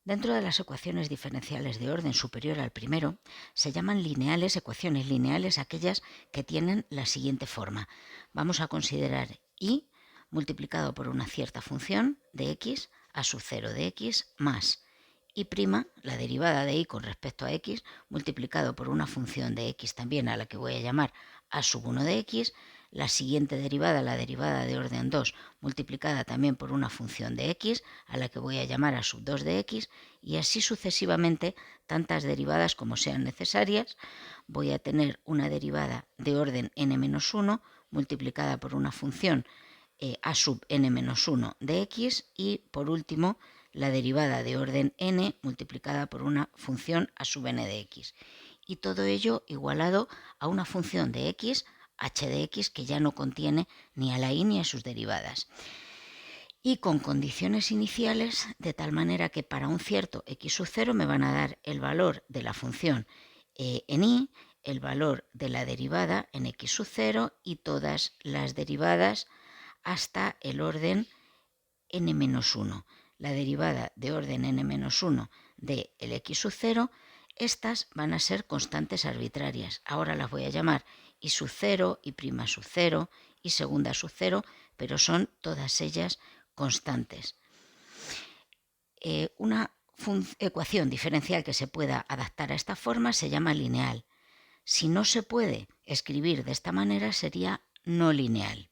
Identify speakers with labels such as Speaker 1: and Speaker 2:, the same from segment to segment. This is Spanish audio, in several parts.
Speaker 1: Dentro de las ecuaciones diferenciales de orden superior al primero, se llaman lineales, ecuaciones lineales, aquellas que tienen la siguiente forma. Vamos a considerar y multiplicado por una cierta función de x a sub 0 de x más y', la derivada de y con respecto a x, multiplicado por una función de x también a la que voy a llamar a sub 1 de x, la siguiente derivada, la derivada de orden 2, multiplicada también por una función de x, a la que voy a llamar a sub 2 de x, y así sucesivamente, tantas derivadas como sean necesarias. Voy a tener una derivada de orden n-1 multiplicada por una función a sub n-1 de x, y por último la derivada de orden n multiplicada por una función a sub n de x. Y todo ello igualado a una función de x, h de x, que ya no contiene ni a la y ni a sus derivadas. Y con condiciones iniciales, de tal manera que para un cierto x sub 0 me van a dar el valor de la función en y, el valor de la derivada en x sub 0 y todas las derivadas hasta el orden n-1. La derivada de orden n-1 de el x sub 0, estas van a ser constantes arbitrarias. Ahora las voy a llamar y sub 0, y prima sub 0, y segunda sub 0, pero son todas ellas constantes. Una ecuación diferencial que se pueda adaptar a esta forma se llama lineal. Si no se puede escribir de esta manera, sería no lineal.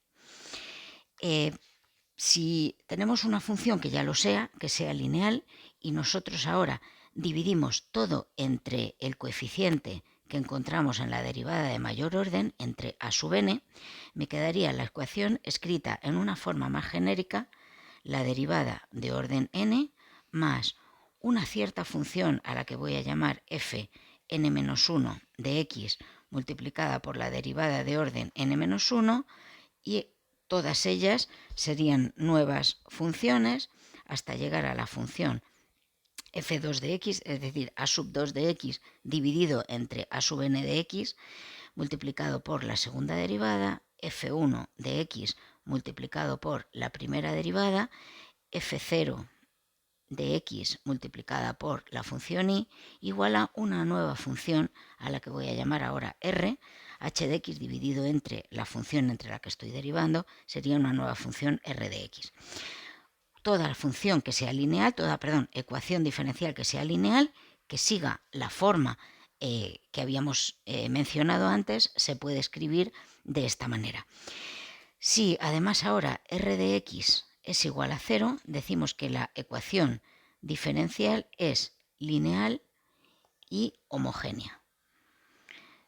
Speaker 1: Si tenemos una función que ya lo sea, que sea lineal, y nosotros ahora dividimos todo entre el coeficiente que encontramos en la derivada de mayor orden, entre a sub n, me quedaría la ecuación escrita en una forma más genérica: la derivada de orden n más una cierta función a la que voy a llamar f n-1 de x multiplicada por la derivada de orden n-1, y todas ellas serían nuevas funciones hasta llegar a la función f2 de x, es decir, a sub 2 de x dividido entre a sub n de x, multiplicado por la segunda derivada, f1 de x multiplicado por la primera derivada, f0 de x multiplicada por la función y, igual a una nueva función a la que voy a llamar ahora r, h de x dividido entre la función entre la que estoy derivando, sería una nueva función r de x. Toda función que sea lineal, ecuación diferencial que sea lineal, que siga la forma que habíamos mencionado antes, se puede escribir de esta manera. Si además ahora r de x es igual a 0, decimos que la ecuación diferencial es lineal y homogénea.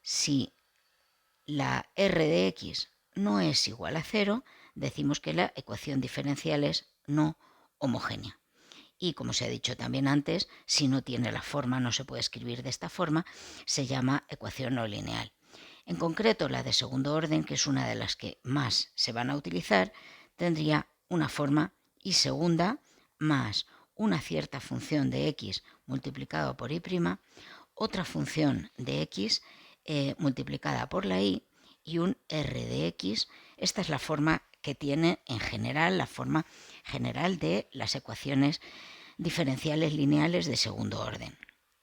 Speaker 1: Si la r de x no es igual a 0, decimos que la ecuación diferencial es no homogénea. Y como se ha dicho también antes, si no tiene la forma, no se puede escribir de esta forma, se llama ecuación no lineal. En concreto, la de segundo orden, que es una de las que más se van a utilizar, tendría una forma y segunda más una cierta función de x multiplicado por y', otra función de x multiplicada por la y un r de x. Esta es la forma que tiene en general, la forma general de las ecuaciones diferenciales lineales de segundo orden.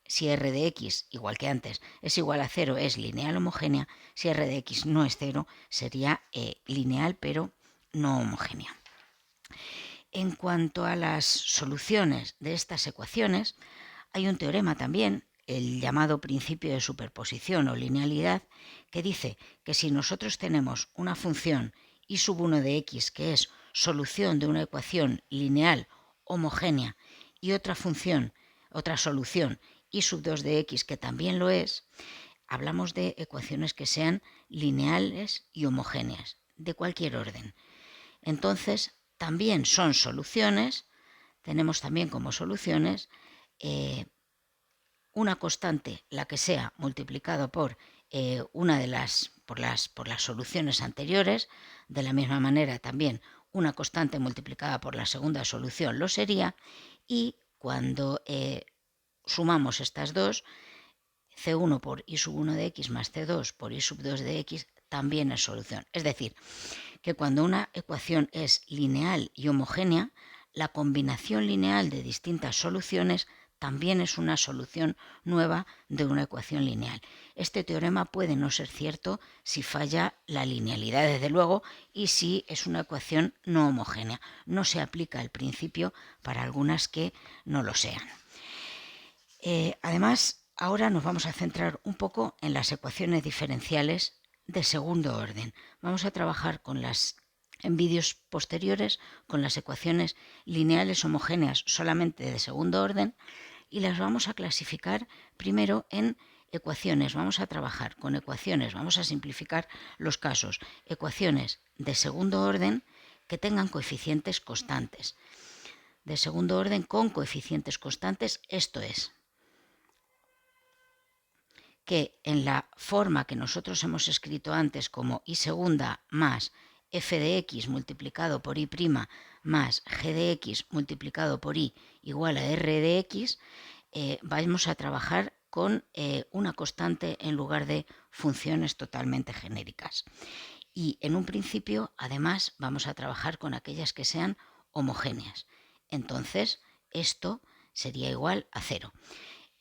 Speaker 1: Si r de x, igual que antes, es igual a 0, es lineal homogénea. Si r de x no es 0, sería lineal pero no homogénea. En cuanto a las soluciones de estas ecuaciones, hay un teorema también, el llamado principio de superposición o linealidad, que dice que si nosotros tenemos una función y sub 1 de x que es solución de una ecuación lineal homogénea y otra solución y sub 2 de x que también lo es, hablamos de ecuaciones que sean lineales y homogéneas, de cualquier orden. Entonces, también son soluciones, tenemos también como soluciones una constante, la que sea, multiplicado por una de las soluciones anteriores. De la misma manera también una constante multiplicada por la segunda solución lo sería, y cuando sumamos estas dos, c1 por y sub 1 de x más c2 por y sub 2 de x también es solución. Es decir, que cuando una ecuación es lineal y homogénea, la combinación lineal de distintas soluciones también es una solución nueva de una ecuación lineal. Este teorema puede no ser cierto si falla la linealidad, desde luego, y si es una ecuación no homogénea. No se aplica el principio para algunas que no lo sean. Además, ahora nos vamos a centrar un poco en las ecuaciones diferenciales de segundo orden. Vamos a trabajar en vídeos posteriores con las ecuaciones lineales homogéneas solamente de segundo orden y las vamos a clasificar primero en ecuaciones. Vamos a trabajar con ecuaciones, vamos a simplificar los casos. Ecuaciones de segundo orden que tengan coeficientes constantes. De segundo orden con coeficientes constantes, esto es, que en la forma que nosotros hemos escrito antes como y segunda más f de x multiplicado por y' más g de x multiplicado por y igual a r de x, vamos a trabajar con una constante en lugar de funciones totalmente genéricas. Y en un principio, además, vamos a trabajar con aquellas que sean homogéneas. Entonces, esto sería igual a 0.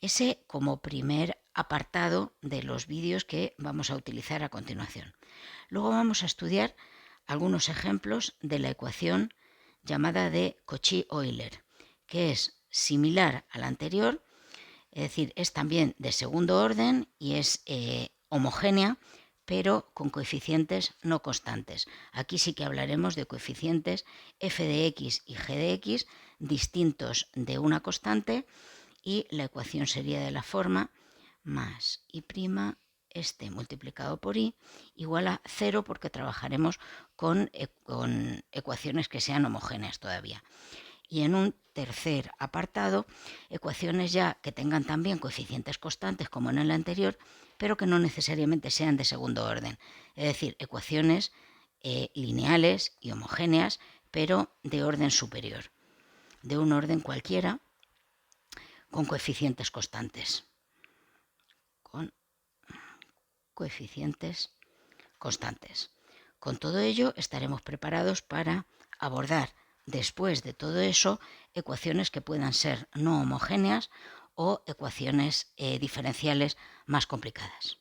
Speaker 1: Ese como primer apartado de los vídeos que vamos a utilizar a continuación. Luego vamos a estudiar algunos ejemplos de la ecuación llamada de Cauchy-Euler, que es similar a la anterior, es decir, es también de segundo orden y es homogénea, pero con coeficientes no constantes. Aquí sí que hablaremos de coeficientes f de x y g de x distintos de una constante, y la ecuación sería de la forma más y' este multiplicado por y igual a 0, porque trabajaremos con ecuaciones que sean homogéneas todavía. Y en un tercer apartado, ecuaciones ya que tengan también coeficientes constantes como en el anterior, pero que no necesariamente sean de segundo orden. Es decir, ecuaciones lineales y homogéneas, pero de orden superior, de un orden cualquiera, con coeficientes constantes. Con coeficientes constantes. Con todo ello estaremos preparados para abordar después de todo eso ecuaciones que puedan ser no homogéneas o ecuaciones diferenciales más complicadas.